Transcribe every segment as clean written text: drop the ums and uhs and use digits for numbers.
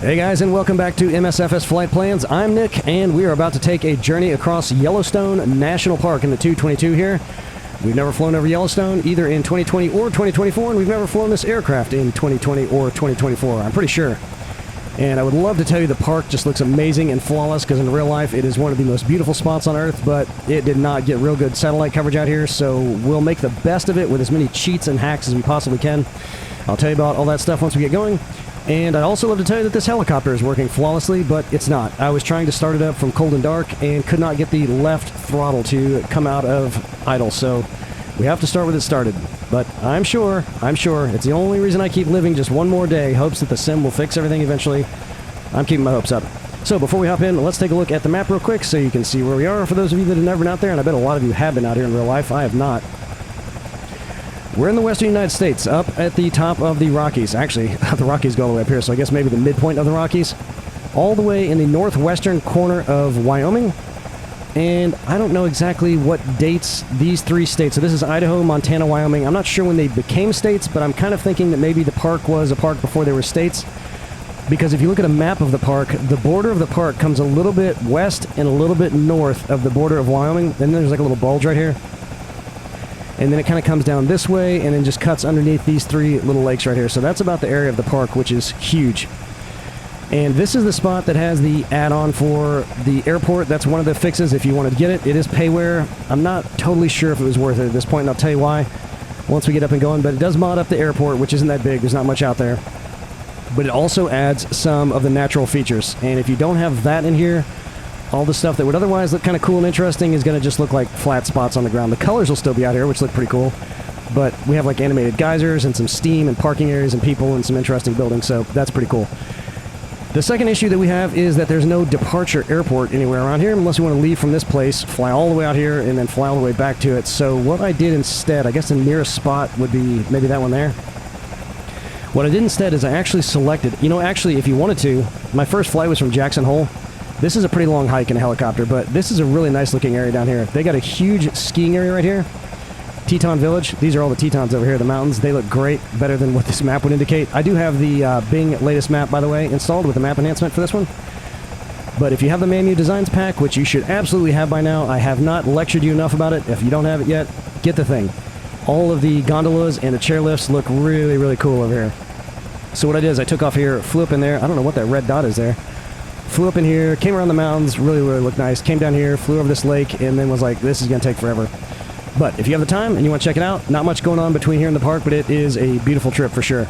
Hey guys, and welcome back to MSFS Flight Plans. I'm Nick, and we are about to take a journey across Yellowstone National Park in the 222 here. We've never flown over Yellowstone, either in 2020 or 2024, and we've never flown this aircraft in 2020 or 2024, I'm pretty sure. And I would love to tell you the park just looks amazing and flawless, because in real life it is one of the most beautiful spots on Earth, but it did not get real good satellite coverage out here, so we'll make the best of it with as many cheats and hacks as we possibly can. I'll tell you about all that stuff once we get going. And I'd also love to tell you that this helicopter is working flawlessly, but it's not. I was trying to start it up from cold and dark and could not get the left throttle to come out of idle, so we have to start with it started. But I'm sure, it's the only reason I keep living just one more day, hopes that the sim will fix everything eventually. I'm keeping my hopes up. So before we hop in, let's take a look at the map real quick so you can see where we are. For those of you that have never been out there, and I bet a lot of you have been out here in real life, I have not. We're in the western United States, up at the top of the Rockies. Actually, the Rockies go all the way up here, so I guess maybe the midpoint of the Rockies. All the way in the northwestern corner of Wyoming. And I don't know exactly what dates these three states. So this is Idaho, Montana, Wyoming. I'm not sure when they became states, but I'm kind of thinking that maybe the park was a park before they were states. Because if you look at a map of the park, the border of the park comes a little bit west and a little bit north of the border of Wyoming. And then there's like a little bulge right here. And then it kind of comes down this way and then just cuts underneath these three little lakes right here. So that's about the area of the park, which is huge. And this is the spot that has the add-on for the airport. That's one of the fixes if you wanted to get it. It is payware. I'm not totally sure if it was worth it at this point, and I'll tell you why once we get up and going. But it does mod up the airport, which isn't that big. There's not much out there. But it also adds some of the natural features. And if you don't have that in here, all the stuff that would otherwise look kind of cool and interesting is going to just look like flat spots on the ground. The colors will still be out here, which look pretty cool. But we have like animated geysers and some steam and parking areas and people and some interesting buildings, so that's pretty cool. The second issue that we have is that there's no departure airport anywhere around here unless you want to leave from this place, fly all the way out here, and then fly all the way back to it. So what I did instead, I guess the nearest spot would be maybe that one there. What I did instead is I actually selected, actually if you wanted to, my first flight was from Jackson Hole. This is a pretty long hike in a helicopter, but this is a really nice looking area down here. They got a huge skiing area right here. Teton Village. These are all the Tetons over here, the mountains. They look great, better than what this map would indicate. I do have the Bing latest map, by the way, installed with the map enhancement for this one. But if you have the Manu Designs pack, which you should absolutely have by now, I have not lectured you enough about it. If you don't have it yet, get the thing. All of the gondolas and the chairlifts look really, really cool over here. So what I did is I took off here, flew up in there. I don't know what that red dot is there. Flew up in here, came around the mountains, really, really looked nice. Came down here, flew over this lake, and then was like, this is going to take forever. But if you have the time and you want to check it out, not much going on between here and the park, but it is a beautiful trip for sure.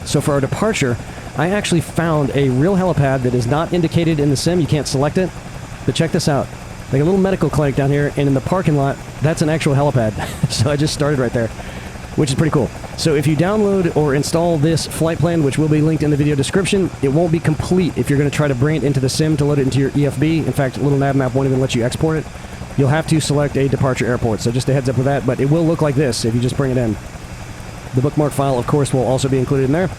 So for our departure, I actually found a real helipad that is not indicated in the sim. You can't select it. But check this out. Like a little medical clinic down here, and in the parking lot, that's an actual helipad. So I just started right there, which is pretty cool. So if you download or install this flight plan, which will be linked in the video description, it won't be complete if you're going to try to bring it into the sim to load it into your EFB. In fact, Little Nav Map won't even let you export it. You'll have to select a departure airport, so just a heads up with that, but it will look like this if you just bring it in. The bookmark file, of course, will also be included in there.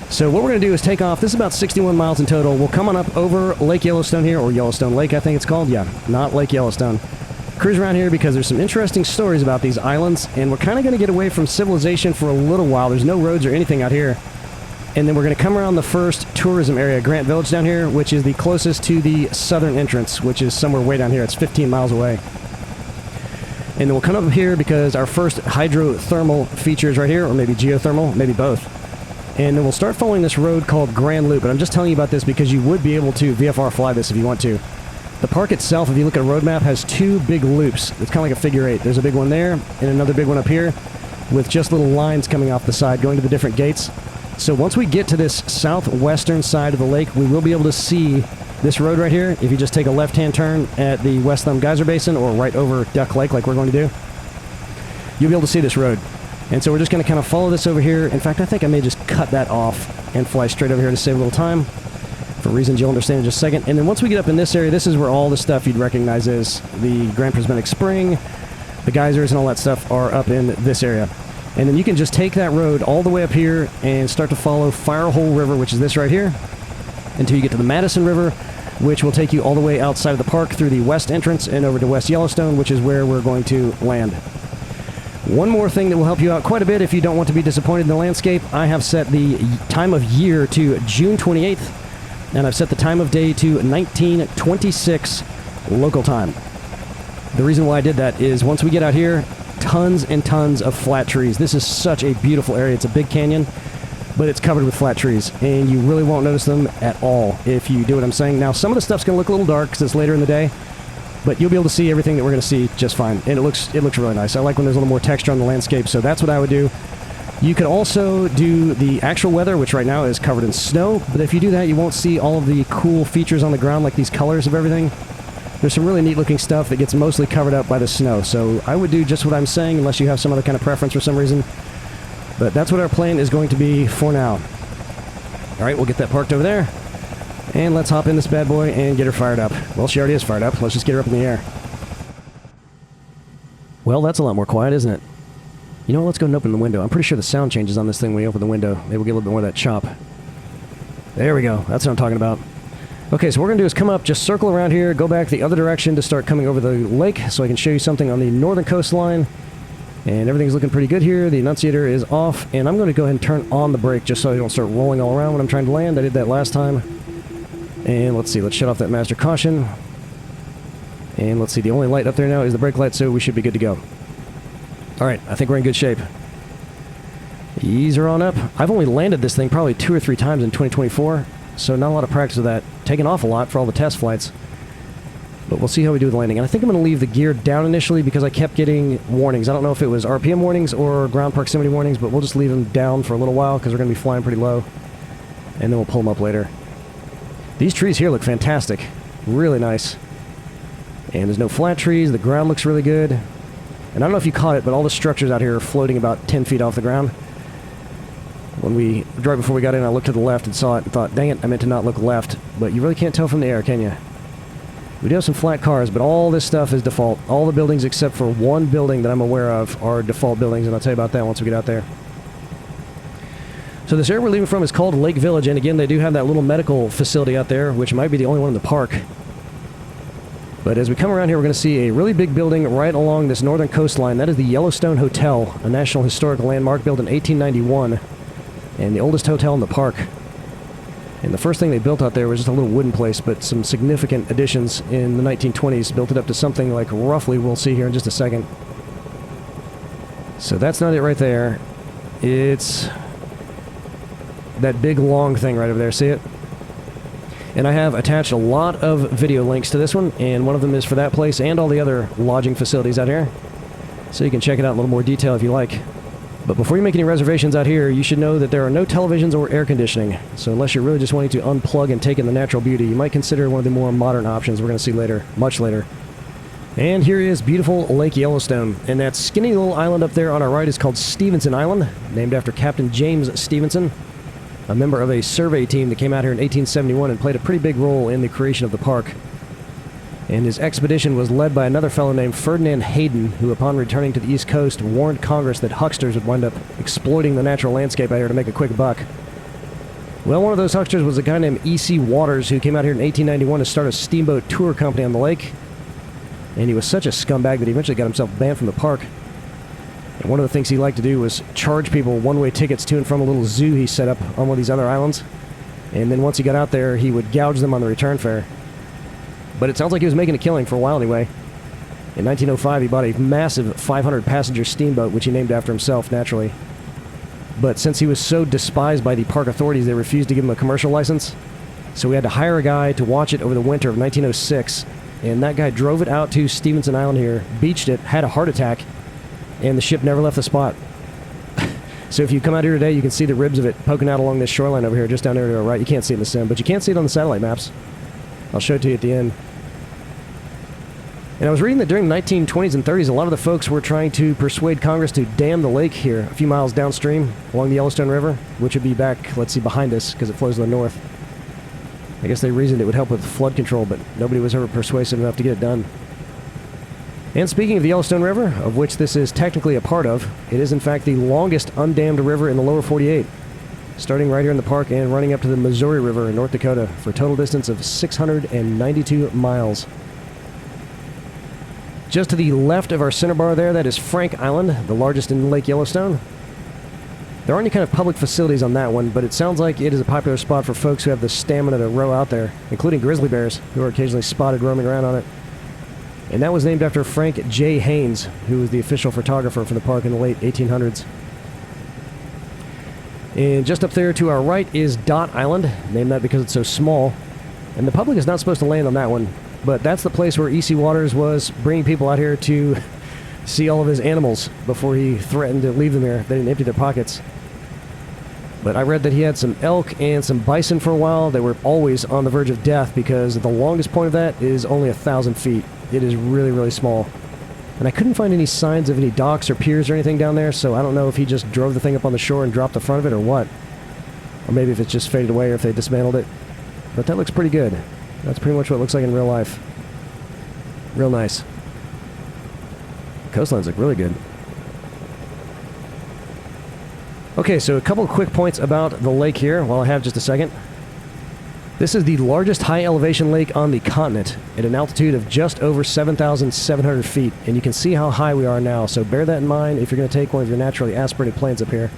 So what we're going to do is take off. This is about 61 miles in total. We'll come on up over Lake Yellowstone here, or Yellowstone Lake, I think it's called. Yeah, not Lake Yellowstone. Cruise around here because there's some interesting stories about these islands, and we're kind of going to get away from civilization for a little while. There's no roads or anything out here. And then we're going to come around the first tourism area, Grant Village down here, which is the closest to the southern entrance, which is somewhere way down here. It's 15 miles away. And then we'll come up here because our first hydrothermal feature is right here, or maybe geothermal, maybe both. And then we'll start following this road called Grand Loop. And I'm just telling you about this because you would be able to VFR fly this if you want to. The park itself, if you look at a road map, has two big loops. It's kind of like a figure eight. There's a big one there and another big one up here with just little lines coming off the side going to the different gates. So once we get to this southwestern side of the lake, we will be able to see this road right here. If you just take a left-hand turn at the West Thumb Geyser Basin or right over Duck Lake like we're going to do, you'll be able to see this road. And so we're just going to kind of follow this over here. In fact, I think I may just cut that off and fly straight over here to save a little time, for reasons you'll understand in just a second. And then once we get up in this area, this is where all the stuff you'd recognize is. The Grand Prismatic Spring, the geysers, and all that stuff are up in this area. And then you can just take that road all the way up here and start to follow Firehole River, which is this right here, until you get to the Madison River, which will take you all the way outside of the park through the west entrance and over to West Yellowstone, which is where we're going to land. One more thing that will help you out quite a bit if you don't want to be disappointed in the landscape, I have set the time of year to June 28th, and I've set the time of day to 1926 local time. The reason why I did that is once we get out here, tons and tons of flat trees. This is such a beautiful area. It's a big canyon, but it's covered with flat trees, and you really won't notice them at all if you do what I'm saying. Now, some of the stuff's going to look a little dark because it's later in the day, but you'll be able to see everything that we're going to see just fine, and it looks really nice. I like when there's a little more texture on the landscape, so that's what I would do. You could also do the actual weather, which right now is covered in snow, but if you do that, you won't see all of the cool features on the ground, like these colors of everything. There's some really neat looking stuff that gets mostly covered up by the snow, so I would do just what I'm saying unless you have some other kind of preference for some reason. But that's what our plan is going to be for now. Alright, we'll get that parked over there. And let's hop in this bad boy and get her fired up. Well, she already is fired up. Let's just get her up in the air. Well, that's a lot more quiet, isn't it? You know what? Let's go and open the window. I'm pretty sure the sound changes on this thing when you open the window. Maybe we'll get a little bit more of that chop. There we go. That's what I'm talking about. Okay, so what we're going to do is come up, just circle around here, go back the other direction to start coming over the lake so I can show you something on the northern coastline. And everything's looking pretty good here. The annunciator is off, and I'm going to go ahead and turn on the brake just so I don't start rolling all around when I'm trying to land. I did that last time. And let's see, let's shut off that master caution. And let's see, the only light up there now is the brake light, so we should be good to go. Alright, I think we're in good shape. Ease her on up. I've only landed this thing probably 2 or 3 times in 2024, so not a lot of practice with that. Taken off a lot for all the test flights. But we'll see how we do with landing. And I think I'm going to leave the gear down initially because I kept getting warnings. I don't know if it was RPM warnings or ground proximity warnings, but we'll just leave them down for a little while because we're going to be flying pretty low. And then we'll pull them up later. These trees here look fantastic. Really nice. And there's no flat trees. The ground looks really good. And I don't know if you caught it, but all the structures out here are floating about 10 feet off the ground. Right before we got in, I looked to the left and saw it and thought, dang it, I meant to not look left. But you really can't tell from the air, can you? We do have some flat cars, but all this stuff is default. All the buildings except for one building that I'm aware of are default buildings, and I'll tell you about that once we get out there. So this area we're leaving from is called Lake Village, and again, they do have that little medical facility out there, which might be the only one in the park. But as we come around here, we're going to see a really big building right along this northern coastline. That is the Yellowstone Hotel, a National Historic Landmark built in 1891, and the oldest hotel in the park. And the first thing they built out there was just a little wooden place, but some significant additions in the 1920s built it up to something like roughly, we'll see here in just a second. So that's not it right there. It's that big long thing right over there, see it? And I have attached a lot of video links to this one, and one of them is for that place and all the other lodging facilities out here. So you can check it out in a little more detail if you like. But before you make any reservations out here, you should know that there are no televisions or air conditioning. So unless you're really just wanting to unplug and take in the natural beauty, you might consider one of the more modern options we're going to see later, much later. And here is beautiful Lake Yellowstone. And that skinny little island up there on our right is called Stevenson Island, named after Captain James Stevenson, a member of a survey team that came out here in 1871 and played a pretty big role in the creation of the park. And his expedition was led by another fellow named Ferdinand Hayden, who upon returning to the East Coast warned Congress that hucksters would wind up exploiting the natural landscape out here to make a quick buck. Well, one of those hucksters was a guy named E.C. Waters, who came out here in 1891 to start a steamboat tour company on the lake. And he was such a scumbag that he eventually got himself banned from the park. And one of the things he liked to do was charge people one-way tickets to and from a little zoo he set up on one of these other islands. And then once he got out there, he would gouge them on the return fare. But it sounds like he was making a killing for a while anyway. In 1905, he bought a massive 500-passenger steamboat, which he named after himself, naturally. But since he was so despised by the park authorities, they refused to give him a commercial license. So we had to hire a guy to watch it over the winter of 1906. And that guy drove it out to Stevenson Island here, beached it, had a heart attack, and the ship never left the spot. So if you come out here today, you can see the ribs of it poking out along this shoreline over here, just down there to our right. You can't see it in the sim, but you can see it on the satellite maps. I'll show it to you at the end. And I was reading that during the 1920s and 30s, a lot of the folks were trying to persuade Congress to dam the lake here a few miles downstream along the Yellowstone River, which would be back, let's see, behind us, because it flows to the north. I guess they reasoned it would help with flood control, but nobody was ever persuasive enough to get it done. And speaking of the Yellowstone River, of which this is technically a part of, it is in fact the longest undammed river in the lower 48, starting right here in the park and running up to the Missouri River in North Dakota for a total distance of 692 miles. Just to the left of our center bar there, that is Frank Island, the largest in Lake Yellowstone. There aren't any kind of public facilities on that one, but it sounds like it is a popular spot for folks who have the stamina to row out there, including grizzly bears, who are occasionally spotted roaming around on it. And that was named after Frank J. Haynes, who was the official photographer for the park in the late 1800s. And just up there to our right is Dot Island, named that because it's so small. And the public is not supposed to land on that one, but that's the place where E.C. Waters was bringing people out here to see all of his animals before he threatened to leave them here if they didn't empty their pockets. But I read that he had some elk and some bison for a while. They were always on the verge of death because the longest point of that is only 1,000 feet. It is really, really small. And I couldn't find any signs of any docks or piers or anything down there, so I don't know if he just drove the thing up on the shore and dropped the front of it or what. Or maybe if it's just faded away or if they dismantled it. But that looks pretty good. That's pretty much what it looks like in real life. Real nice. Coastlines look really good. Okay, so a couple of quick points about the lake here while I have just a second. This is the largest high elevation lake on the continent at an altitude of just over 7,700 feet, and you can see how high we are now, so bear that in mind if you're going to take one of your naturally aspirated planes up here.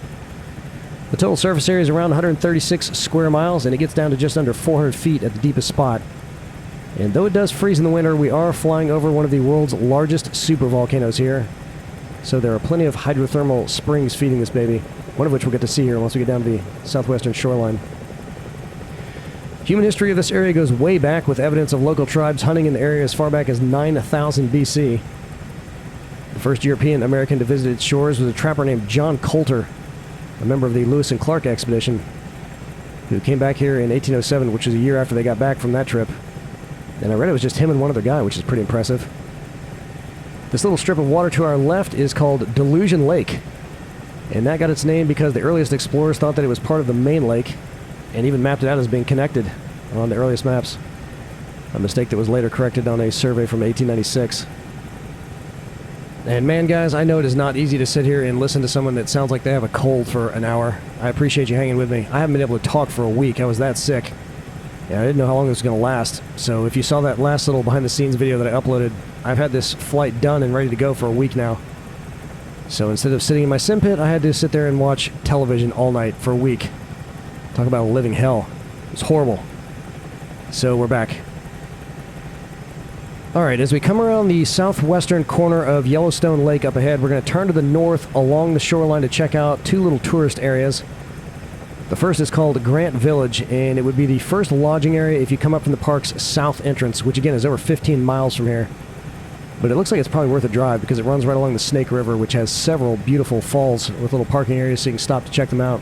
The total surface area is around 136 square miles, and it gets down to just under 400 feet at the deepest spot. And though it does freeze in the winter, we are flying over one of the world's largest supervolcanoes here, so there are plenty of hydrothermal springs feeding this baby, one of which we'll get to see here once we get down to the southwestern shoreline. Human history of this area goes way back, with evidence of local tribes hunting in the area as far back as 9,000 BC. The first European American to visit its shores was a trapper named John Coulter, a member of the Lewis and Clark expedition, who came back here in 1807, which was a year after they got back from that trip. And I read it was just him and one other guy, which is pretty impressive. This little strip of water to our left is called Delusion Lake, and that got its name because the earliest explorers thought that it was part of the main lake, and even mapped it out as being connected on the earliest maps. A mistake that was later corrected on a survey from 1896. And man, guys, I know it is not easy to sit here and listen to someone that sounds like they have a cold for an hour. I appreciate you hanging with me. I haven't been able to talk for a week. I was that sick. Yeah, I didn't know how long it was going to last. So if you saw that last little behind-the-scenes video that I uploaded, I've had this flight done and ready to go for a week now. So instead of sitting in my sim pit, I had to sit there and watch television all night for a week. Talk about a living hell. It was horrible. So we're back. Alright, as we come around the southwestern corner of Yellowstone Lake up ahead, we're going to turn to the north along the shoreline to check out two little tourist areas. The first is called Grant Village, and it would be the first lodging area if you come up from the park's south entrance, which again is over 15 miles from here. But it looks like it's probably worth a drive because it runs right along the Snake River, which has several beautiful falls with little parking areas so you can stop to check them out.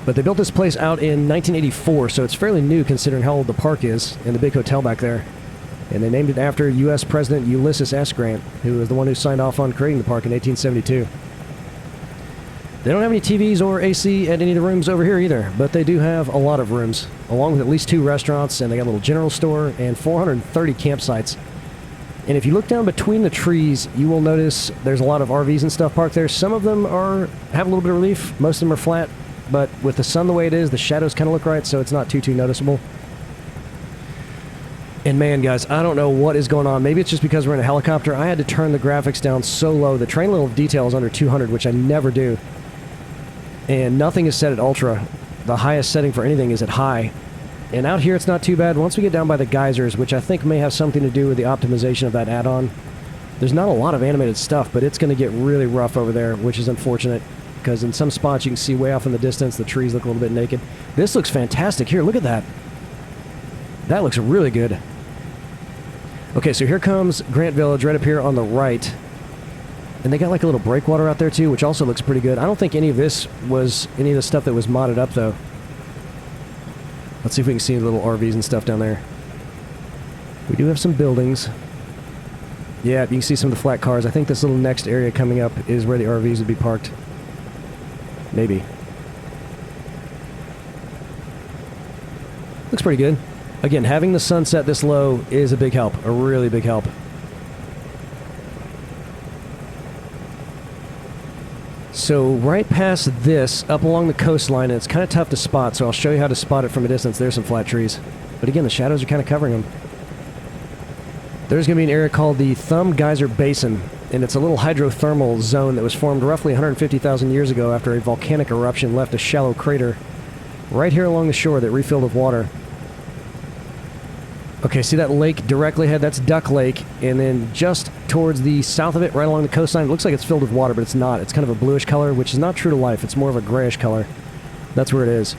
But they built this place out in 1984, so it's fairly new considering how old the park is, and the big hotel back there. And they named it after U.S. President Ulysses S. Grant, who was the one who signed off on creating the park in 1872. They don't have any TVs or AC at any of the rooms over here either, but they do have a lot of rooms, along with at least 2 restaurants, and they got a little general store, and 430 campsites. And if you look down between the trees, you will notice there's a lot of RVs and stuff parked there. Some of them have a little bit of relief, most of them are flat, but with the sun the way it is, the shadows kind of look right, so it's not too noticeable. And man, guys, I don't know what is going on. Maybe it's just because we're in a helicopter. I had to turn the graphics down so low. The train level of detail is under 200, which I never do. And nothing is set at ultra. The highest setting for anything is at high. And out here, it's not too bad. Once we get down by the geysers, which I think may have something to do with the optimization of that add-on, there's not a lot of animated stuff, but it's going to get really rough over there, which is unfortunate. Because in some spots, you can see way off in the distance, the trees look a little bit naked. This looks fantastic. Here, look at that. That looks really good. Okay, so here comes Grant Village right up here on the right. And they got like a little breakwater out there too, which also looks pretty good. I don't think any of this was any of the stuff that was modded up though. Let's see if we can see the little RVs and stuff down there. We do have some buildings. Yeah, you can see some of the flat cars. I think this little next area coming up is where the RVs would be parked. Maybe. Looks pretty good. Again, having the sunset this low is a big help, a really big help. So right past this, up along the coastline, and it's kind of tough to spot, so I'll show you how to spot it from a distance. There's some flat trees. But again, the shadows are kind of covering them. There's going to be an area called the Thumb Geyser Basin, and it's a little hydrothermal zone that was formed roughly 150,000 years ago after a volcanic eruption left a shallow crater right here along the shore that refilled with water. Okay, see that lake directly ahead? That's Duck Lake, and then just towards the south of it, right along the coastline, it looks like it's filled with water, but it's not. It's kind of a bluish color, which is not true to life. It's more of a grayish color. That's where it is.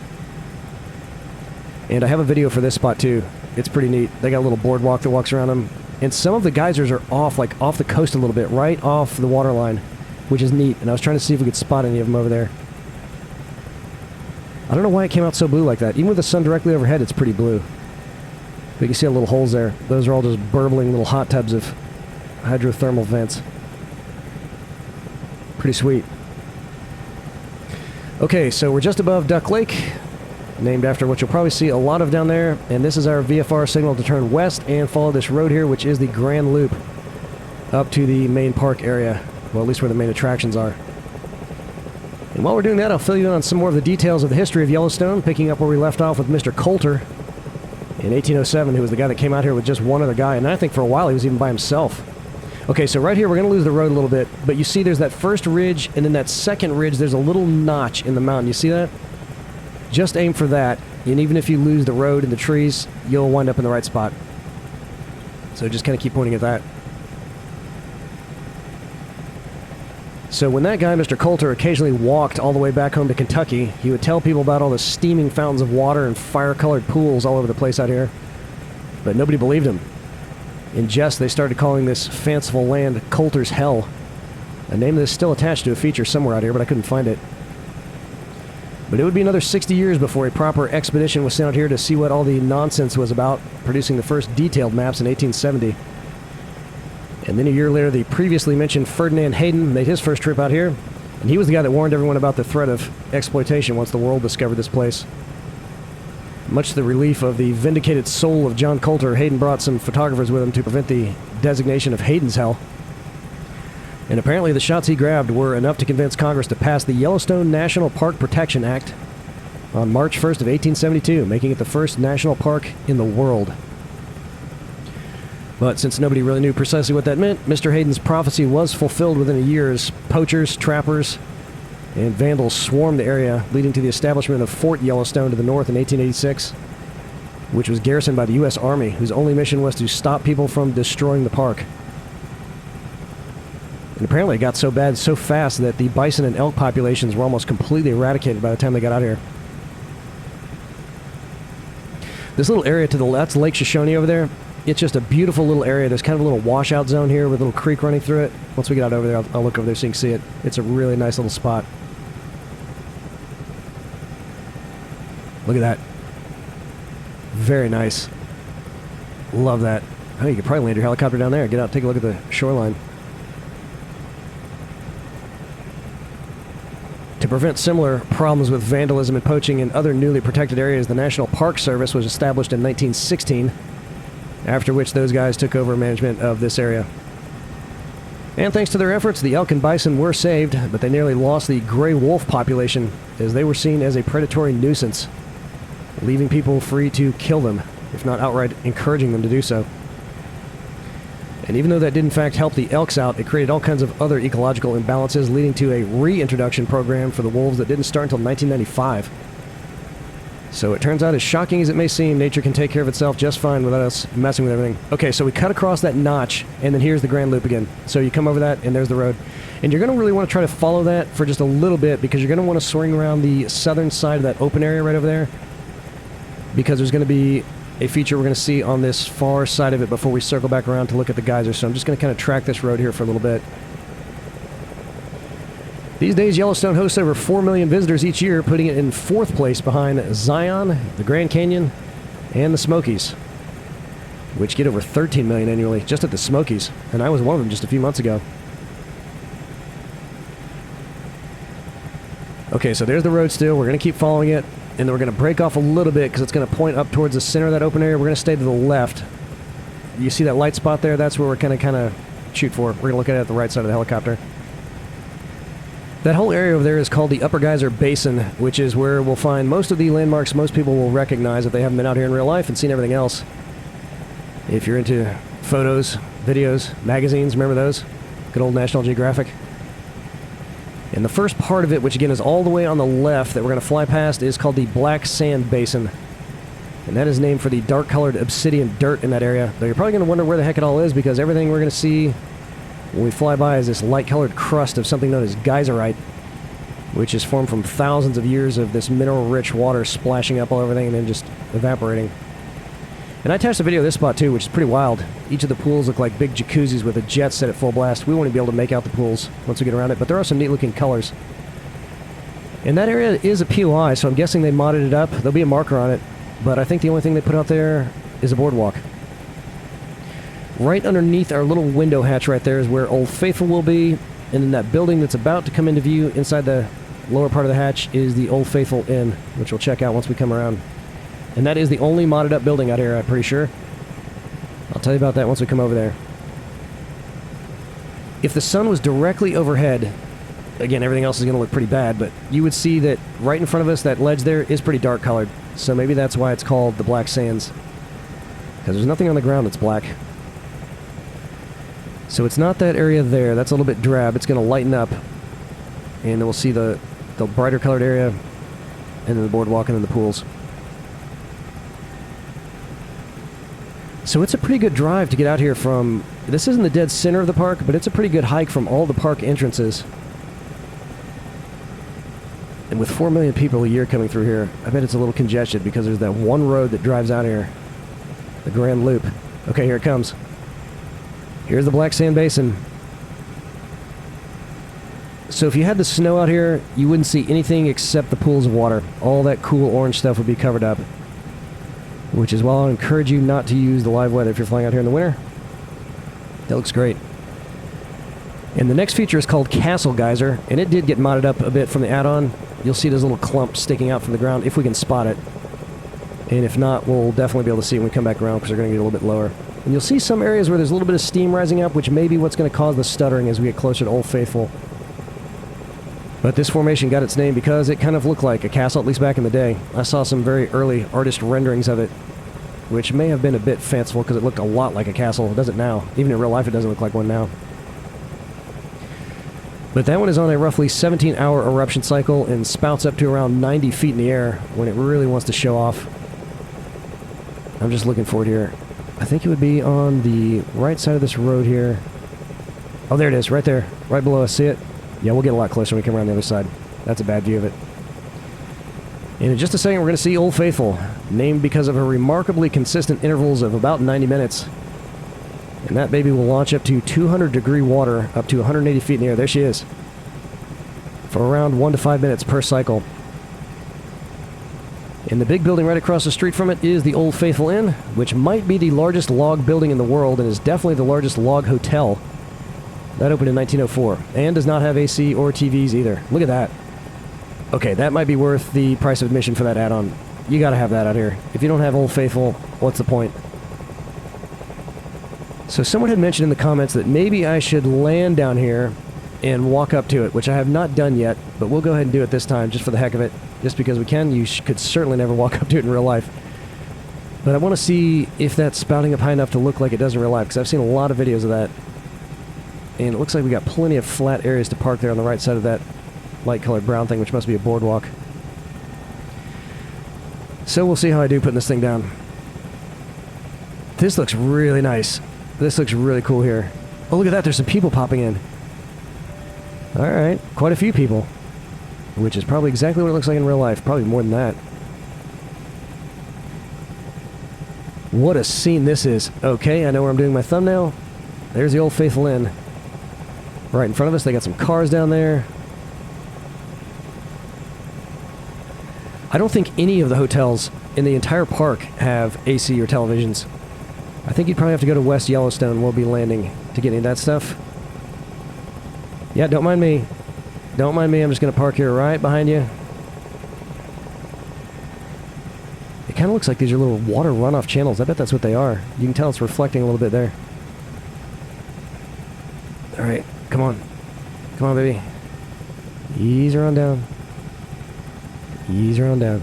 And I have a video for this spot, too. It's pretty neat. They got a little boardwalk that walks around them. And some of the geysers are off the coast a little bit, right off the waterline, which is neat. And I was trying to see if we could spot any of them over there. I don't know why it came out so blue like that. Even with the sun directly overhead, it's pretty blue. But you can see the little holes there. Those are all just burbling little hot tubs of hydrothermal vents. Pretty sweet. Okay, so we're just above Duck Lake, named after what you'll probably see a lot of down there. And this is our VFR signal to turn west and follow this road here, which is the Grand Loop, up to the main park area. Well, at least where the main attractions are. And while we're doing that, I'll fill you in on some more of the details of the history of Yellowstone, picking up where we left off with Mr. Coulter in 1807, who was the guy that came out here with just one other guy, and I think for a while he was even by himself. Okay, so right here we're going to lose the road a little bit, but you see there's that first ridge, and then that second ridge, there's a little notch in the mountain. You see that? Just aim for that, and even if you lose the road and the trees, you'll wind up in the right spot. So just kind of keep pointing at that. So when that guy, Mr. Coulter, occasionally walked all the way back home to Kentucky, he would tell people about all the steaming fountains of water and fire-colored pools all over the place out here. But nobody believed him. In jest, they started calling this fanciful land Coulter's Hell, a name that is still attached to a feature somewhere out here, but I couldn't find it. But it would be another 60 years before a proper expedition was sent out here to see what all the nonsense was about, producing the first detailed maps in 1870. And then a year later, the previously mentioned Ferdinand Hayden made his first trip out here, and he was the guy that warned everyone about the threat of exploitation once the world discovered this place. Much to the relief of the vindicated soul of John Coulter, Hayden brought some photographers with him to prevent the designation of Hayden's Hell. And apparently the shots he grabbed were enough to convince Congress to pass the Yellowstone National Park Protection Act on March 1st of 1872, making it the first national park in the world. But since nobody really knew precisely what that meant, Mr. Hayden's prophecy was fulfilled within a year as poachers, trappers, and vandals swarmed the area, leading to the establishment of Fort Yellowstone to the north in 1886, which was garrisoned by the U.S. Army, whose only mission was to stop people from destroying the park. And apparently it got so bad so fast that the bison and elk populations were almost completely eradicated by the time they got out here. This little area to the left, that's Lake Shoshone over there. It's just a beautiful little area. There's kind of a little washout zone here with a little creek running through it. Once we get out over there, I'll look over there so you can see it. It's a really nice little spot. Look at that. Very nice. Love that. Oh, you could probably land your helicopter down there. Get out and take a look at the shoreline. To prevent similar problems with vandalism and poaching in other newly protected areas, the National Park Service was established in 1916, after which those guys took over management of this area. And thanks to their efforts, the elk and bison were saved, but they nearly lost the gray wolf population as they were seen as a predatory nuisance, leaving people free to kill them, if not outright encouraging them to do so. And even though that did in fact help the elks out, it created all kinds of other ecological imbalances, leading to a reintroduction program for the wolves that didn't start until 1995. So it turns out, as shocking as it may seem, nature can take care of itself just fine without us messing with everything. Okay, so we cut across that notch, and then here's the Grand Loop again. So you come over that, and there's the road. And you're going to really want to try to follow that for just a little bit, because you're going to want to swing around the southern side of that open area right over there, because there's going to be a feature we're going to see on this far side of it before we circle back around to look at the geyser. So I'm just going to kind of track this road here for a little bit. These days, Yellowstone hosts over 4 million visitors each year, putting it in 4th place behind Zion, the Grand Canyon, and the Smokies, which get over 13 million annually just at the Smokies, and I was one of them just a few months ago. Okay, so there's the road still. We're going to keep following it, and then we're going to break off a little bit because it's going to point up towards the center of that open area. We're going to stay to the left. You see that light spot there? That's where we're going to kind of shoot for. We're going to look at it at the right side of the helicopter. That whole area over there is called the Upper Geyser Basin, which is where we'll find most of the landmarks most people will recognize if they haven't been out here in real life and seen everything else. If you're into photos, videos, magazines. Remember those? Good old National Geographic. And the first part of it, which again is all the way on the left that we're going to fly past, is called the Black Sand Basin. And that is named for the dark-colored obsidian dirt in that area. Though you're probably going to wonder where the heck it all is, because everything we're going to see when we fly by is this light-colored crust of something known as geyserite, which is formed from thousands of years of this mineral-rich water splashing up all everything and then just evaporating. And I attached a video of this spot too, which is pretty wild. Each of the pools look like big jacuzzis with a jet set at full blast. We won't even be able to make out the pools once we get around it, but there are some neat-looking colors. And that area is a POI, so I'm guessing they modded it up. There'll be a marker on it, but I think the only thing they put out there is a boardwalk. Right underneath our little window hatch right there is where Old Faithful will be, and then that building that's about to come into view inside the lower part of the hatch is the Old Faithful Inn, which we'll check out once we come around. And that is the only modded up building out here, I'm pretty sure. I'll tell you about that once we come over there. If the sun was directly overhead, again, everything else is going to look pretty bad, but you would see that right in front of us, that ledge there is pretty dark colored. So maybe that's why it's called the Black Sands. Because there's nothing on the ground that's black. So it's not that area there. That's a little bit drab. It's going to lighten up. And then we'll see the brighter colored area, and then the boardwalk, and then the pools. So it's a pretty good drive to get out here from... This isn't the dead center of the park, but it's a pretty good hike from all the park entrances. And with 4 million people a year coming through here, I bet it's a little congested because there's that one road that drives out here. The Grand Loop. Okay, here it comes. Here's the Black Sand Basin. So if you had the snow out here, you wouldn't see anything except the pools of water. All that cool orange stuff would be covered up. Which is why I'll encourage you not to use the live weather if you're flying out here in the winter. That looks great. And the next feature is called Castle Geyser, and it did get modded up a bit from the add-on. You'll see those little clumps sticking out from the ground if we can spot it. And if not, we'll definitely be able to see it when we come back around because they're going to get a little bit lower. And you'll see some areas where there's a little bit of steam rising up, which may be what's going to cause the stuttering as we get closer to Old Faithful. But this formation got its name because it kind of looked like a castle, at least back in the day. I saw some very early artist renderings of it, which may have been a bit fanciful because it looked a lot like a castle. It doesn't now. Even in real life, it doesn't look like one now. But that one is on a roughly 17-hour eruption cycle and spouts up to around 90 feet in the air when it really wants to show off. I'm just looking for it here. I think it would be on the right side of this road here. Oh, there it is, right there. Right below us. See it? Yeah, we'll get a lot closer when we come around the other side. That's a bad view of it. And in just a second, we're going to see Old Faithful, named because of her remarkably consistent intervals of about 90 minutes. And that baby will launch up to 200-degree water, up to 180 feet in the air. There she is. For around 1 to 5 minutes per cycle. And the big building right across the street from it is the Old Faithful Inn, which might be the largest log building in the world and is definitely the largest log hotel. That opened in 1904, and does not have AC or TVs either. Look at that. Okay, that might be worth the price of admission for that add-on. You gotta have that out here. If you don't have Old Faithful, what's the point? So someone had mentioned in the comments that maybe I should land down here and walk up to it, which I have not done yet, but we'll go ahead and do it this time, just for the heck of it. Just because we can. You could certainly never walk up to it in real life. But I want to see if that's spouting up high enough to look like it does in real life, because I've seen a lot of videos of that. And it looks like we got plenty of flat areas to park there on the right side of that light-colored brown thing, which must be a boardwalk. So we'll see how I do putting this thing down. This looks really nice. This looks really cool here. Oh, look at that. There's some people popping in. Alright, quite a few people. Which is probably exactly what it looks like in real life. Probably more than that. What a scene this is. Okay, I know where I'm doing my thumbnail. There's the Old Faithful Inn. Right in front of us, they got some cars down there. I don't think any of the hotels in the entire park have AC or televisions. I think you'd probably have to go to West Yellowstone. We'll be landing to get any of that stuff. Yeah, don't mind me. Don't mind me. I'm just going to park here right behind you. It kind of looks like these are little water runoff channels. I bet that's what they are. You can tell it's reflecting a little bit there. Alright, come on. Come on, baby. Ease her on down. Ease her on down.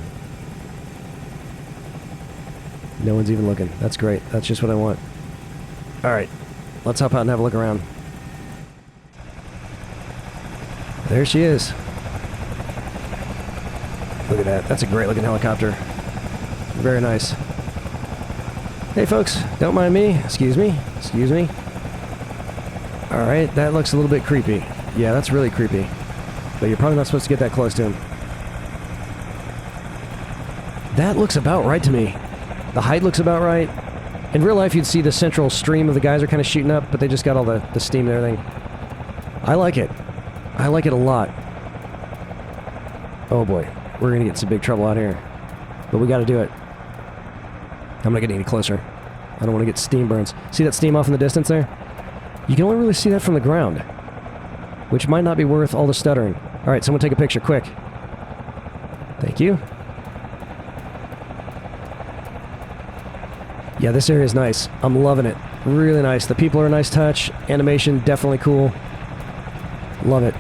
No one's even looking. That's great. That's just what I want. Alright, let's hop out and have a look around. There she is. Look at that. That's a great looking helicopter. Very nice. Hey folks, don't mind me. Excuse me. Excuse me. Alright, that looks a little bit creepy. Yeah, that's really creepy. But you're probably not supposed to get that close to him. That looks about right to me. The height looks about right. In real life, you'd see the central stream of the geyser kind of shooting up, but they just got all the steam and everything. I like it. I like it a lot. Oh boy, we're gonna get some big trouble out here. But we gotta do it. I'm not getting any closer. I don't want to get steam burns. See that steam off in the distance there? You can only really see that from the ground, which might not be worth all the stuttering. Alright, someone take a picture, quick. Thank you. Yeah, this area is nice. I'm loving it. Really nice. The people are a nice touch. Animation, definitely cool. Love it.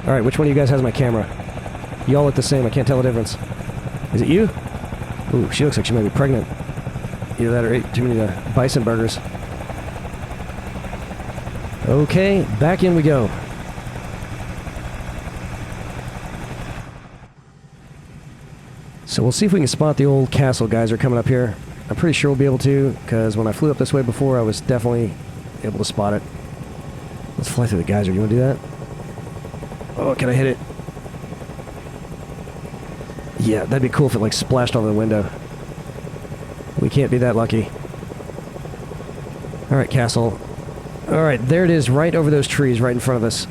Alright, which one of you guys has my camera? You all look the same. I can't tell the difference. Is it you? Ooh, she looks like she might be pregnant. Either that or ate too many bison burgers. Okay, back in we go. So we'll see if we can spot the old castle geyser coming up here. I'm pretty sure we'll be able to, because when I flew up this way before, I was definitely able to spot it. Let's fly through the geyser. You want to do that? Oh, can I hit it? Yeah, that'd be cool if it, like, splashed over the window. We can't be that lucky. Alright, castle. Alright, there it is, right over those trees, right in front of us.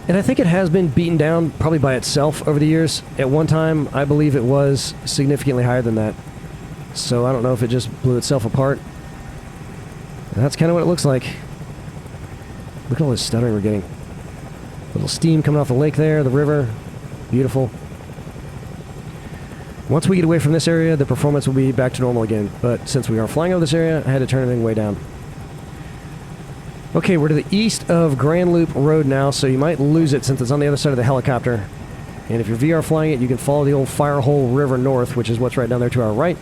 And I think it has been beaten down, probably by itself over the years. At one time, I believe it was significantly higher than that. So I don't know if it just blew itself apart. And that's kind of what it looks like. Look at all this stuttering we're getting. Little steam coming off the lake there, the river. Beautiful. Once we get away from this area, the performance will be back to normal again. But since we are flying over this area, I had to turn everything way down. Okay, we're to the east of Grand Loop Road now, so you might lose it since it's on the other side of the helicopter. And if you're VR flying it, you can follow the old Firehole River north, which is what's right down there to our right.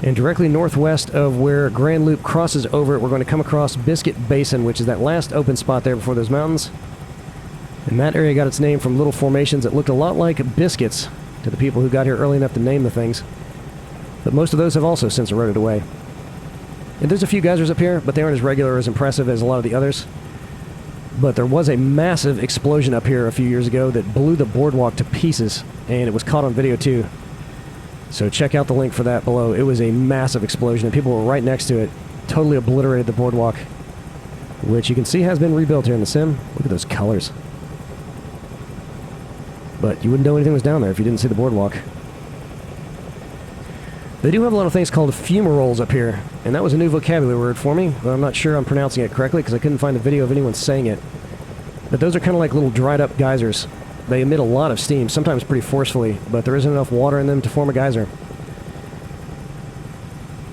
And directly northwest of where Grand Loop crosses over it, we're going to come across Biscuit Basin, which is that last open spot there before those mountains. And that area got its name from little formations that looked a lot like biscuits to the people who got here early enough to name the things. But most of those have also since eroded away. And there's a few geysers up here, but they aren't as regular or as impressive as a lot of the others. But there was a massive explosion up here a few years ago that blew the boardwalk to pieces, and it was caught on video too. So check out the link for that below. It was a massive explosion, and people were right next to it. Totally obliterated the boardwalk, which you can see has been rebuilt here in the sim. Look at those colors. But you wouldn't know anything was down there if you didn't see the boardwalk. They do have a lot of things called fumaroles up here, and that was a new vocabulary word for me, but I'm not sure I'm pronouncing it correctly because I couldn't find a video of anyone saying it. But those are kind of like little dried up geysers. They emit a lot of steam, sometimes pretty forcefully, but there isn't enough water in them to form a geyser.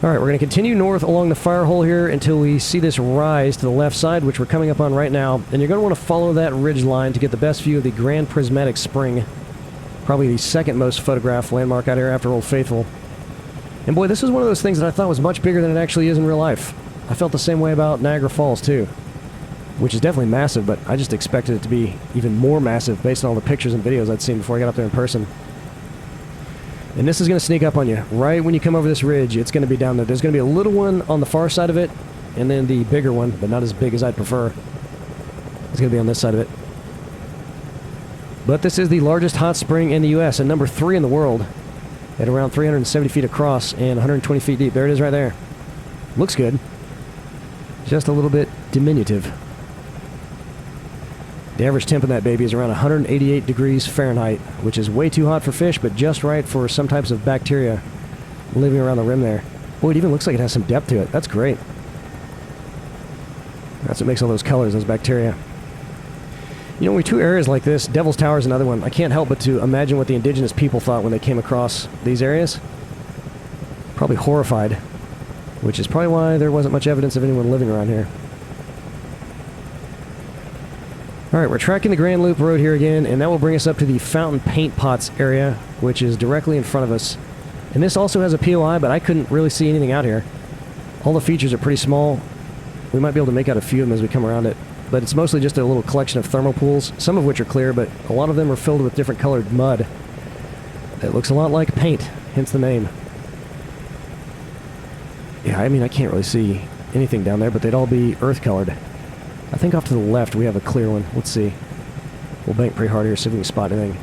Alright, we're going to continue north along the fire hole here until we see this rise to the left side, which we're coming up on right now, and you're going to want to follow that ridge line to get the best view of the Grand Prismatic Spring, probably the second most photographed landmark out here after Old Faithful. And boy, this is one of those things that I thought was much bigger than it actually is in real life. I felt the same way about Niagara Falls too, which is definitely massive, but I just expected it to be even more massive based on all the pictures and videos I'd seen before I got up there in person. And this is going to sneak up on you. Right when you come over this ridge, it's going to be down there. There's going to be a little one on the far side of it, and then the bigger one, but not as big as I'd prefer. It's going to be on this side of it. But this is the largest hot spring in the U.S. and number 3 in the world, at around 370 feet across and 120 feet deep. There it is right there. Looks good. Just a little bit diminutive. The average temp in that baby is around 188 degrees Fahrenheit, which is way too hot for fish, but just right for some types of bacteria living around the rim there. Boy, it even looks like it has some depth to it. That's great. That's what makes all those colors, those bacteria. You know, when we tour areas like this, Devil's Tower is another one. I can't help but to imagine what the indigenous people thought when they came across these areas. Probably horrified, which is probably why there wasn't much evidence of anyone living around here. Alright, we're tracking the Grand Loop Road here again, and that will bring us up to the Fountain Paint Pots area, which is directly in front of us. And this also has a POI, but I couldn't really see anything out here. All the features are pretty small. We might be able to make out a few of them as we come around it. But it's mostly just a little collection of thermal pools, some of which are clear, but a lot of them are filled with different colored mud. It looks a lot like paint, hence the name. Yeah, I mean, I can't really see anything down there, but they'd all be earth-colored. I think off to the left we have a clear one. Let's see. We'll bank pretty hard here, see if we can spot anything.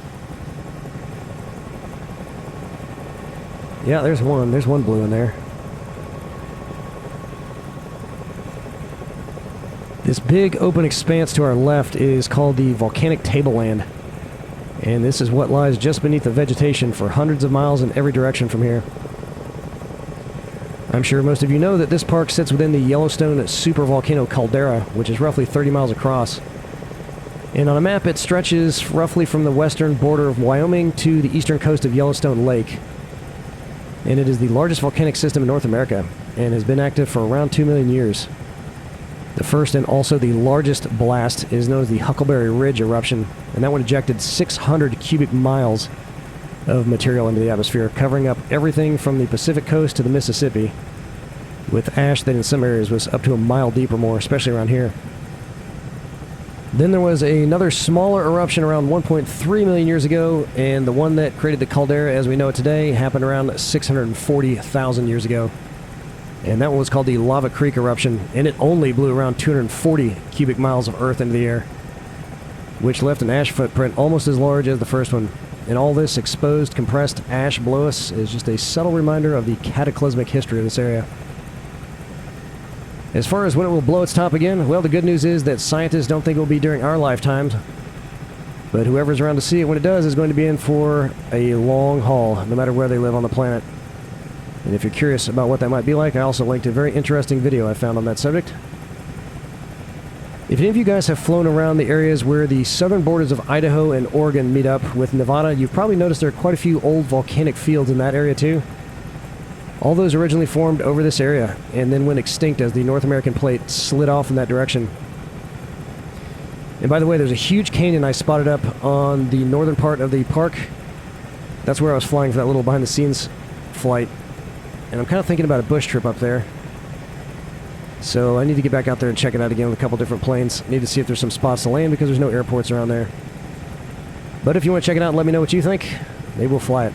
Yeah, there's one. There's one blue in there. This big open expanse to our left is called the volcanic tableland. And this is what lies just beneath the vegetation for hundreds of miles in every direction from here. I'm sure most of you know that this park sits within the Yellowstone supervolcano caldera, which is roughly 30 miles across. And on a map, it stretches roughly from the western border of Wyoming to the eastern coast of Yellowstone Lake. And it is the largest volcanic system in North America, and has been active for around 2 million years. The first and also the largest blast is known as the Huckleberry Ridge eruption, and that one ejected 600 cubic miles of material into the atmosphere, covering up everything from the Pacific coast to the Mississippi, with ash that in some areas was up to a mile deep or more, especially around here. Then there was another smaller eruption around 1.3 million years ago, and the one that created the caldera as we know it today happened around 640,000 years ago. And that one was called the Lava Creek eruption, and it only blew around 240 cubic miles of earth into the air, which left an ash footprint almost as large as the first one. And all this exposed, compressed ash below us is just a subtle reminder of the cataclysmic history of this area. As far as when it will blow its top again, well, the good news is that scientists don't think it will be during our lifetimes. But whoever's around to see it when it does is going to be in for a long haul, no matter where they live on the planet. And if you're curious about what that might be like, I also linked a very interesting video I found on that subject. If any of you guys have flown around the areas where the southern borders of Idaho and Oregon meet up with Nevada, you've probably noticed there are quite a few old volcanic fields in that area too. All those originally formed over this area, and then went extinct as the North American plate slid off in that direction. And by the way, there's a huge canyon I spotted up on the northern part of the park. That's where I was flying for that little behind-the-scenes flight. And I'm kind of thinking about a bush trip up there. So I need to get back out there and check it out again with a couple different planes. I need to see if there's some spots to land because there's no airports around there. But if you want to check it out and let me know what you think, maybe we'll fly it.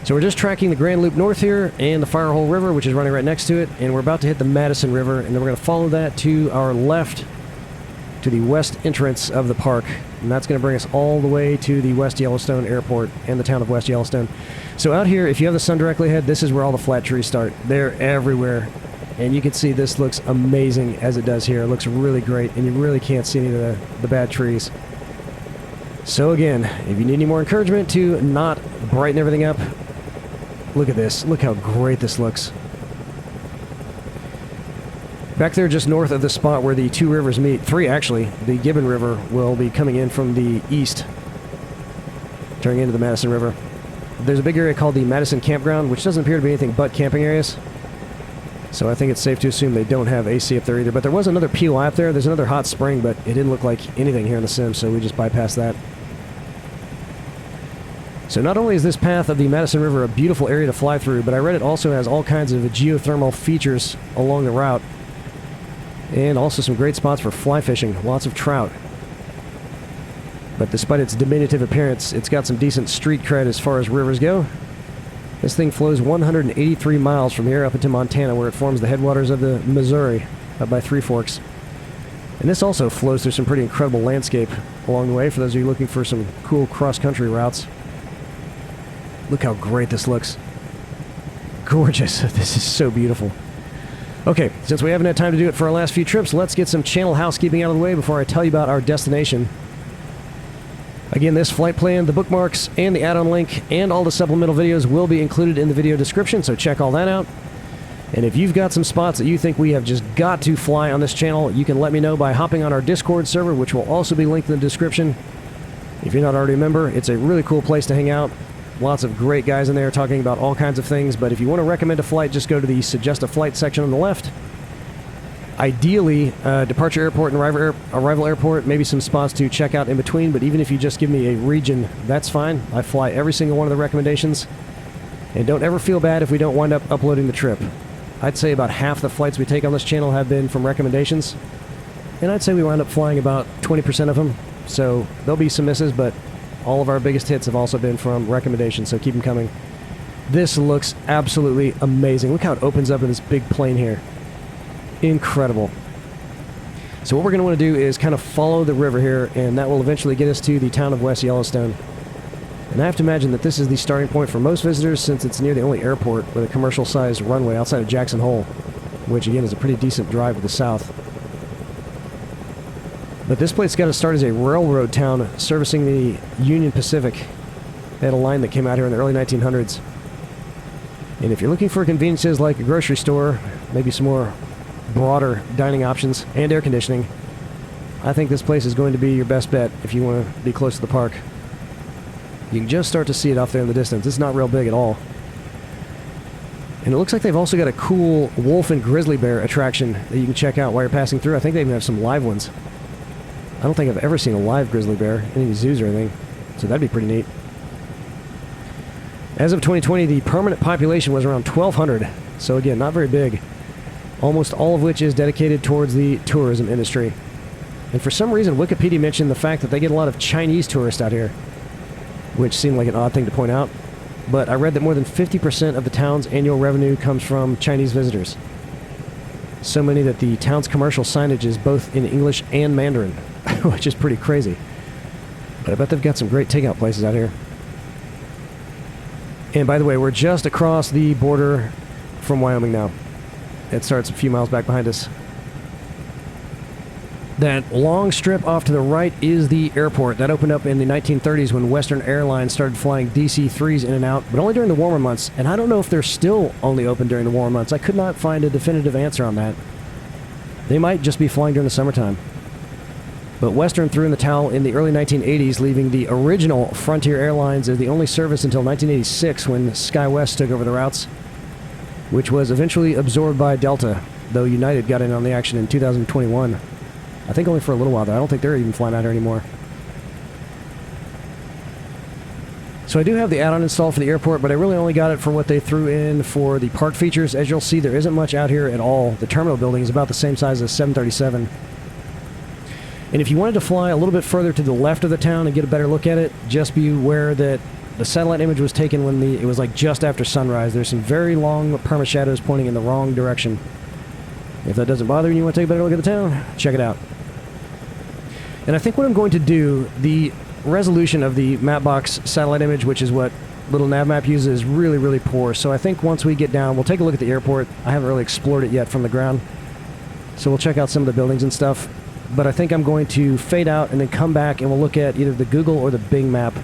So we're just tracking the Grand Loop North here and the Firehole River, which is running right next to it. And we're about to hit the Madison River, and then we're going to follow that to our left to the west entrance of the park. And that's going to bring us all the way to the West Yellowstone Airport and the town of West Yellowstone. So out here, if you have the sun directly ahead, this is where all the flat trees start. They're everywhere. And you can see this looks amazing as it does here. It looks really great, and you really can't see any of the bad trees. So again, if you need any more encouragement to not brighten everything up, look at this. Look how great this looks. Back there just north of the spot where the two rivers meet, three actually, the Gibbon River will be coming in from the east, turning into the Madison River. There's a big area called the Madison Campground, which doesn't appear to be anything but camping areas. So I think it's safe to assume they don't have AC up there either. But there was another POI up there. There's another hot spring, but it didn't look like anything here in the sim, so we just bypassed that. So not only is this path of the Madison River a beautiful area to fly through, but I read it also has all kinds of geothermal features along the route. And also some great spots for fly fishing, lots of trout. But despite its diminutive appearance, it's got some decent street cred as far as rivers go. This thing flows 183 miles from here up into Montana, where it forms the headwaters of the Missouri, up by Three Forks. And this also flows through some pretty incredible landscape along the way for those of you looking for some cool cross-country routes. Look how great this looks. Gorgeous. This is so beautiful. Okay, since we haven't had time to do it for our last few trips, let's get some channel housekeeping out of the way before I tell you about our destination. Again, this flight plan, the bookmarks, and the add-on link, and all the supplemental videos will be included in the video description, so check all that out. And if you've got some spots that you think we have just got to fly on this channel, you can let me know by hopping on our Discord server, which will also be linked in the description. If you're not already a member, it's a really cool place to hang out. Lots of great guys in there talking about all kinds of things, but if you want to recommend a flight, just go to the Suggest a Flight section on the left. Ideally, departure airport and arrival airport, maybe some spots to check out in between, but even if you just give me a region, that's fine. I fly every single one of the recommendations. And don't ever feel bad if we don't wind up uploading the trip. I'd say about half the flights we take on this channel have been from recommendations. And I'd say we wound up flying about 20% of them. So there'll be some misses, but all of our biggest hits have also been from recommendations, so keep them coming. This looks absolutely amazing. Look how it opens up in this big plain here. Incredible. So what we're going to want to do is kind of follow the river here, and that will eventually get us to the town of West Yellowstone. And I have to imagine that this is the starting point for most visitors, since it's near the only airport with a commercial-sized runway outside of Jackson Hole, which again is a pretty decent drive to the south. But this place got to start as a railroad town servicing the Union Pacific. They had a line that came out here in the early 1900s. And if you're looking for conveniences like a grocery store, maybe some more broader dining options, and air conditioning, I think this place is going to be your best bet if you want to be close to the park. You can just start to see it off there in the distance. It's not real big at all. And it looks like they've also got a cool wolf and grizzly bear attraction that you can check out while you're passing through. I think they even have some live ones. I don't think I've ever seen a live grizzly bear in any zoos or anything, so that'd be pretty neat. As of 2020, the permanent population was around 1,200, so again, not very big. Almost all of which is dedicated towards the tourism industry. And for some reason, Wikipedia mentioned the fact that they get a lot of Chinese tourists out here, which seemed like an odd thing to point out. But I read that more than 50% of the town's annual revenue comes from Chinese visitors. So many that the town's commercial signage is both in English and Mandarin, which is pretty crazy. But I bet they've got some great takeout places out here. And by the way, we're just across the border from Wyoming now. It starts a few miles back behind us. That long strip off to the right is the airport. That opened up in the 1930s when Western Airlines started flying DC-3s in and out, but only during the warmer months. And I don't know if they're still only open during the warmer months. I could not find a definitive answer on that. They might just be flying during the summertime. But Western threw in the towel in the early 1980s, leaving the original Frontier Airlines as the only service until 1986 when SkyWest took over the routes, which was eventually absorbed by Delta, though United got in on the action in 2021. I think only for a little while, though. I don't think they're even flying out here anymore. So I do have the add-on installed for the airport, but I really only got it for what they threw in for the park features. As you'll see, there isn't much out here at all. The terminal building is about the same size as 737. And if you wanted to fly a little bit further to the left of the town and get a better look at it, just be aware that the satellite image was taken when it was like just after sunrise. There's some very long perma-shadows pointing in the wrong direction. If that doesn't bother you and you want to take a better look at the town, check it out. And I think what I'm going to do, the resolution of the Mapbox satellite image, which is what little nav map uses, is really, really poor. So I think once we get down, we'll take a look at the airport. I haven't really explored it yet from the ground. So we'll check out some of the buildings and stuff. But I think I'm going to fade out and then come back and we'll look at either the Google or the Bing map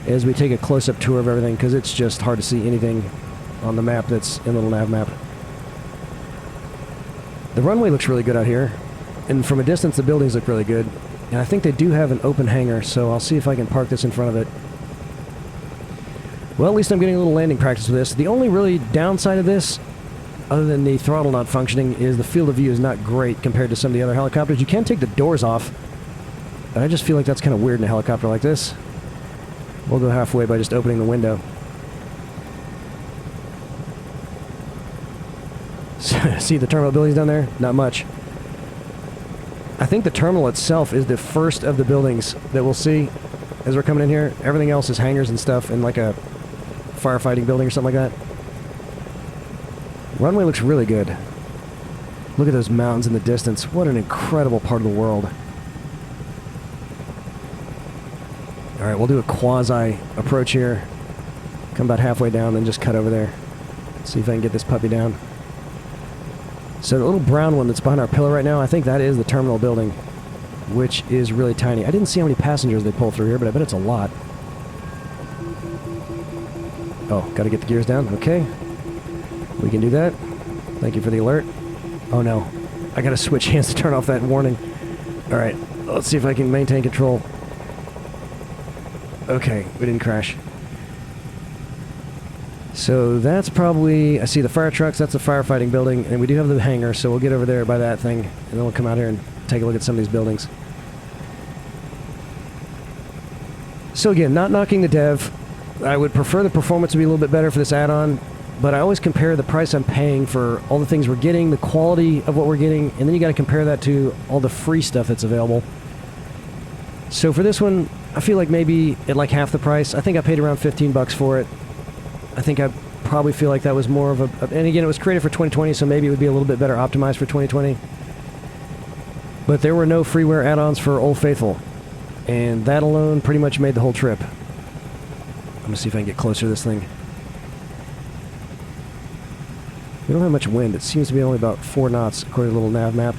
as we take a close-up tour of everything, because it's just hard to see anything on the map that's in little nav map. The runway looks really good out here, and from a distance the buildings look really good. And I think they do have an open hangar, so I'll see if I can park this in front of it. Well, at least I'm getting a little landing practice with this. The only really downside of this, other than the throttle not functioning, is the field of view is not great compared to some of the other helicopters. You can take the doors off, but I just feel like that's kind of weird in a helicopter like this. We'll go halfway by just opening the window. See the terminal buildings down there? Not much. I think the terminal itself is the first of the buildings that we'll see as we're coming in here. Everything else is hangars and stuff, and like a firefighting building or something like that. Runway looks really good. Look at those mountains in the distance. What an incredible part of the world. Alright, we'll do a quasi approach here. Come about halfway down, then just cut over there. See if I can get this puppy down. So the little brown one that's behind our pillar right now, I think that is the terminal building, which is really tiny. I didn't see how many passengers they pull through here, but I bet it's a lot. Oh, gotta get the gears down. Okay. We can do that. Thank you for the alert. Oh no. I gotta switch hands to turn off that warning. Alright, let's see if I can maintain control. Okay, we didn't crash. So that's probably... I see the fire trucks, that's the firefighting building, and we do have the hangar, so we'll get over there by that thing, and then we'll come out here and take a look at some of these buildings. So again, not knocking the dev. I would prefer the performance to be a little bit better for this add-on, but I always compare the price I'm paying for all the things we're getting, the quality of what we're getting, and then you got to compare that to all the free stuff that's available. So for this one, I feel like maybe at like half the price. I think I paid around 15 bucks for it. I think I probably feel like that was more of a... And again, it was created for 2020, so maybe it would be a little bit better optimized for 2020. But there were no freeware add-ons for Old Faithful. And that alone pretty much made the whole trip. I'm going to see if I can get closer to this thing. We don't have much wind. It seems to be only about 4 knots, according to the little nav map.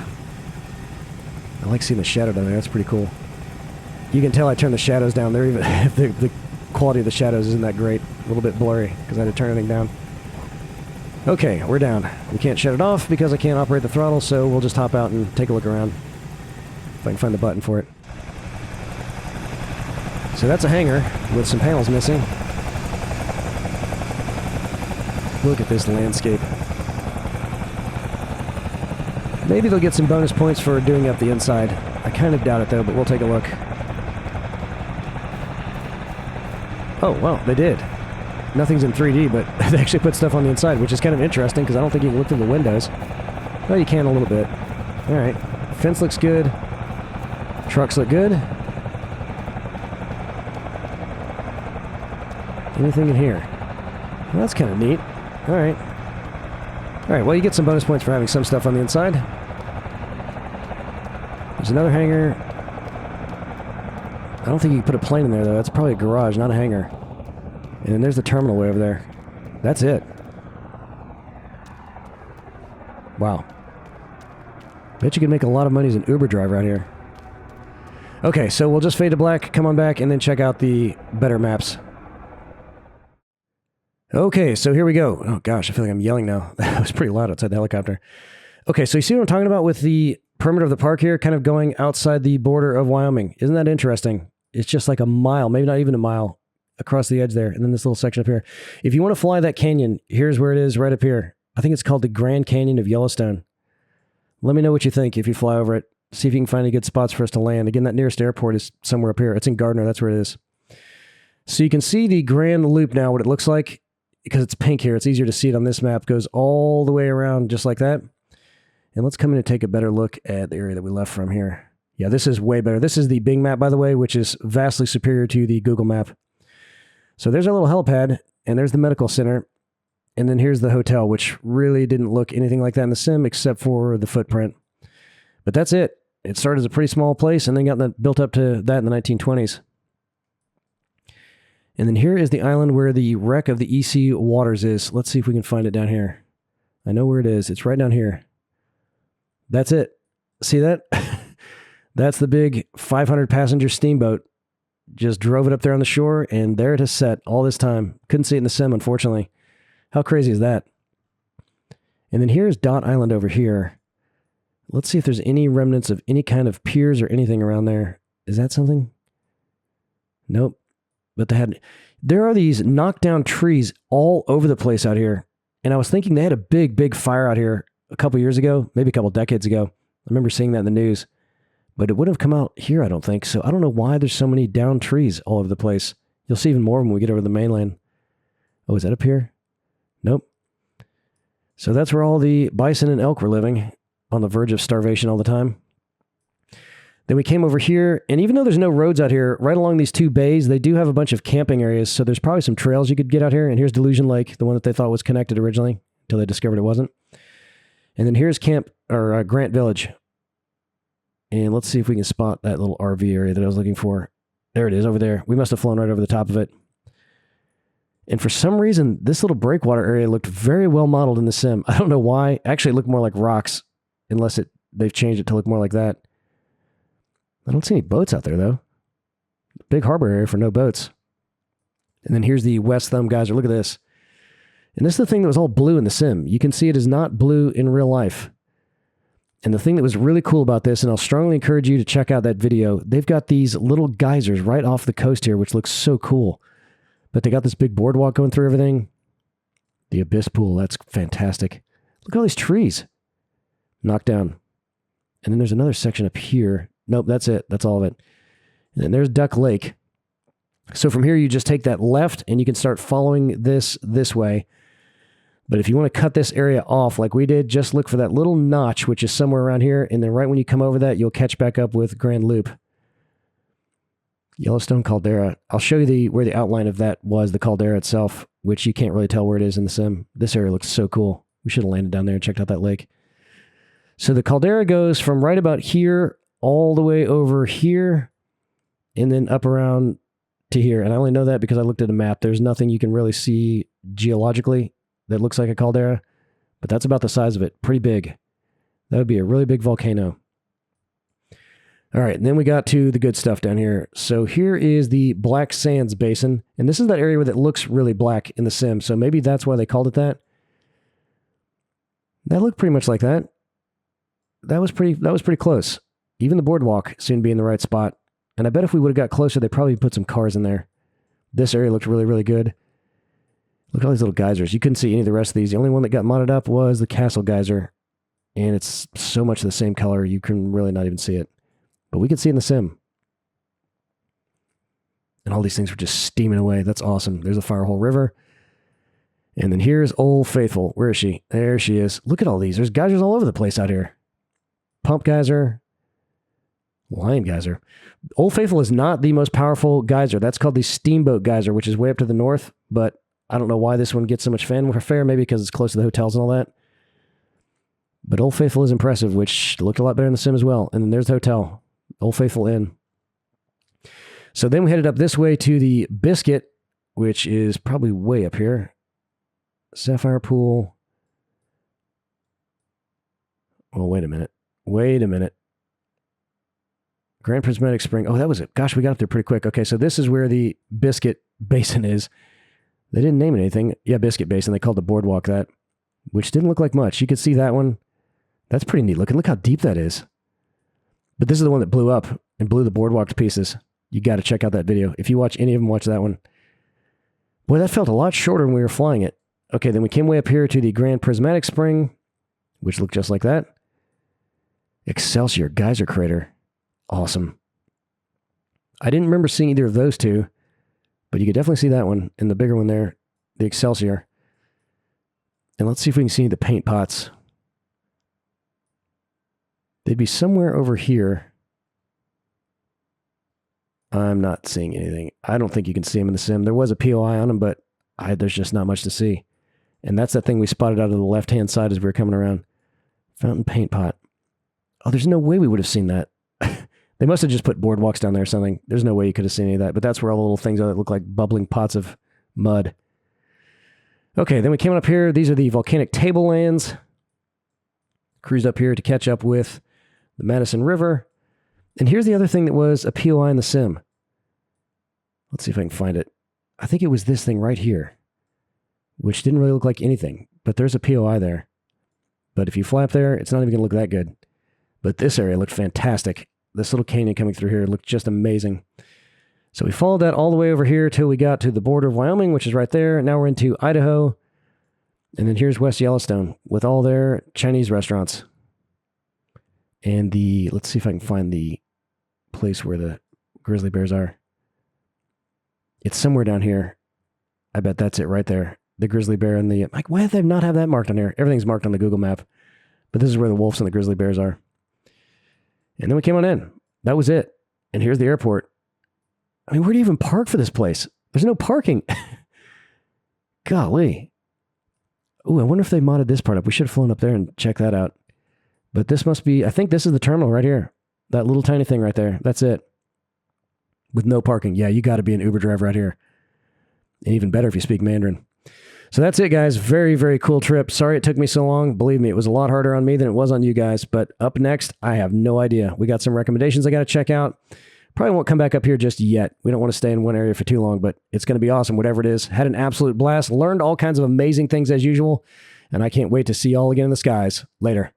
I like seeing the shadow down there. That's pretty cool. You can tell I turned the shadows down. They're even the quality of the shadows isn't that great. A little bit blurry, because I had to turn everything down. Okay, we're down. We can't shut it off because I can't operate the throttle, so we'll just hop out and take a look around. If I can find the button for it. So that's a hangar with some panels missing. Look at this landscape. Maybe they'll get some bonus points for doing up the inside. I kind of doubt it though, but we'll take a look. Oh, well, they did. Nothing's in 3D, but they actually put stuff on the inside, which is kind of interesting because I don't think you can look through the windows. Well, you can a little bit. Alright. Fence looks good. Trucks look good. Anything in here? Well, that's kind of neat. Alright. Alright, well, you get some bonus points for having some stuff on the inside. There's another hangar. I don't think you can put a plane in there, though. That's probably a garage, not a hangar. And then there's the terminal way over there. That's it. Wow. Bet you could make a lot of money as an Uber driver out here. Okay, so we'll just fade to black, come on back, and then check out the better maps. Okay, so here we go. Oh gosh, I feel like I'm yelling now. That was pretty loud outside the helicopter. Okay, so you see what I'm talking about with the perimeter of the park here, kind of going outside the border of Wyoming. Isn't that interesting? It's just like a mile, maybe not even a mile, across the edge there, and then this little section up here. If you want to fly that canyon, here's where it is right up here. I think it's called the Grand Canyon of Yellowstone. Let me know what you think if you fly over it. See if you can find any good spots for us to land. Again, that nearest airport is somewhere up here. It's in Gardner. That's where it is. So you can see the Grand Loop now, what it looks like. Because it's pink here, it's easier to see it on this map. It goes all the way around just like that. And let's come in and take a better look at the area that we left from here. Yeah, this is way better. This is the Bing map, by the way, which is vastly superior to the Google map. So there's our little helipad, and there's the medical center. And then here's the hotel, which really didn't look anything like that in the sim, except for the footprint. But that's it. It started as a pretty small place, and then got built up to that in the 1920s. And then here is the island where the wreck of the EC Waters is. Let's see if we can find it down here. I know where it is. It's right down here. That's it. See that? That's the big 500-passenger steamboat. Just drove it up there on the shore, and there it has set all this time. Couldn't see it in the sim, unfortunately. How crazy is that? And then here's Dot Island over here. Let's see if there's any remnants of any kind of piers or anything around there. Is that something? Nope. But there are these knocked down trees all over the place out here. And I was thinking they had a big fire out here a couple years ago, maybe a couple decades ago. I remember seeing that in the news. But it wouldn't have come out here, I don't think. So I don't know why there's so many downed trees all over the place. You'll see even more when we get over to the mainland. Oh, is that up here? Nope. So that's where all the bison and elk were living, on the verge of starvation all the time. Then we came over here, and even though there's no roads out here, right along these two bays, they do have a bunch of camping areas, so there's probably some trails you could get out here. And here's Delusion Lake, the one that they thought was connected originally, until they discovered it wasn't. And then here's Grant Village. And let's see if we can spot that little RV area that I was looking for. There it is, over there. We must have flown right over the top of it. And for some reason, this little breakwater area looked very well modeled in the sim. I don't know why. Actually, it looked more like rocks, unless they've changed it to look more like that. I don't see any boats out there, though. Big harbor area for no boats. And then here's the West Thumb Geyser. Look at this. And this is the thing that was all blue in the sim. You can see it is not blue in real life. And the thing that was really cool about this, and I'll strongly encourage you to check out that video, they've got these little geysers right off the coast here, which looks so cool. But they got this big boardwalk going through everything. The Abyss Pool, that's fantastic. Look at all these trees. Knocked down. And then there's another section up here. Nope, that's it. That's all of it. And then there's Duck Lake. So from here, you just take that left and you can start following this way. But if you want to cut this area off like we did, just look for that little notch, which is somewhere around here. And then right when you come over that, you'll catch back up with Grand Loop. Yellowstone Caldera. I'll show you where the outline of that was, the caldera itself, which you can't really tell where it is in the sim. This area looks so cool. We should have landed down there and checked out that lake. So the caldera goes from right about here all the way over here and then up around to here. And I only know that because I looked at a map. There's nothing you can really see geologically that looks like a caldera, but that's about the size of it. Pretty big. That would be a really big volcano. All right, and then we got to the good stuff down here. So here is the Black Sands Basin, and this is that area where it looks really black in the sim, so maybe that's why they called it that. That looked pretty much like that. That was pretty close. Even the boardwalk seemed to be in the right spot, and I bet if we would have got closer, they probably put some cars in there. This area looked really, really good. Look at all these little geysers. You couldn't see any of the rest of these. The only one that got modded up was the Castle Geyser, and it's so much the same color, you can really not even see it. But we could see in the sim. And all these things were just steaming away. That's awesome. There's a Firehole River. And then here's Old Faithful. Where is she? There she is. Look at all these. There's geysers all over the place out here. Pump Geyser. Lion Geyser. Old Faithful is not the most powerful geyser. That's called the Steamboat Geyser, which is way up to the north. But I don't know why this one gets so much fanfare. Maybe because it's close to the hotels and all that. But Old Faithful is impressive, which looked a lot better in the sim as well. And then there's the hotel. Old Faithful Inn. So then we headed up this way to the Biscuit, which is probably way up here. Sapphire Pool. Oh, wait a minute. Wait a minute. Grand Prismatic Spring. Oh, that was it. Gosh, we got up there pretty quick. Okay, so this is where the Biscuit Basin is. They didn't name it anything. Yeah, Biscuit Basin. They called the boardwalk that, which didn't look like much. You could see that one. That's pretty neat looking. Look how deep that is. But this is the one that blew up and blew the boardwalk to pieces. You got to check out that video. If you watch any of them, watch that one. Boy, that felt a lot shorter when we were flying it. Okay, then we came way up here to the Grand Prismatic Spring, which looked just like that. Excelsior Geyser Crater. Awesome. I didn't remember seeing either of those two, but you could definitely see that one and the bigger one there, the Excelsior. And let's see if we can see the paint pots. They'd be somewhere over here. I'm not seeing anything. I don't think you can see them in the sim. There was a POI on them, but there's just not much to see. And that's that thing we spotted out of the left-hand side as we were coming around. Fountain paint pot. Oh, there's no way we would have seen that. They must have just put boardwalks down there or something. There's no way you could have seen any of that. But that's where all the little things are that look like bubbling pots of mud. Okay, then we came up here. These are the volcanic tablelands. Cruised up here to catch up with the Madison River. And here's the other thing that was a POI in the sim. Let's see if I can find it. I think it was this thing right here, which didn't really look like anything, but there's a POI there. But if you fly up there, it's not even going to look that good. But this area looked fantastic. This little canyon coming through here looked just amazing. So we followed that all the way over here till we got to the border of Wyoming, which is right there. Now we're into Idaho. And then here's West Yellowstone with all their Chinese restaurants. And let's see if I can find the place where the grizzly bears are. It's somewhere down here. I bet that's it right there. The grizzly bear and the, like, why do they not have that marked on here? Everything's marked on the Google map. But this is where the wolves and the grizzly bears are. And then we came on in. That was it. And here's the airport. I mean, where do you even park for this place? There's no parking. Golly. Ooh, I wonder if they modded this part up. We should have flown up there and checked that out. But this must be, I think this is the terminal right here. That little tiny thing right there. That's it. With no parking. Yeah, you got to be an Uber driver right here. And even better if you speak Mandarin. So that's it, guys. Very, very cool trip. Sorry it took me so long. Believe me, it was a lot harder on me than it was on you guys. But up next, I have no idea. We got some recommendations I got to check out. Probably won't come back up here just yet. We don't want to stay in one area for too long, but it's going to be awesome, whatever it is. Had an absolute blast. Learned all kinds of amazing things as usual. And I can't wait to see you all again in the skies. Later.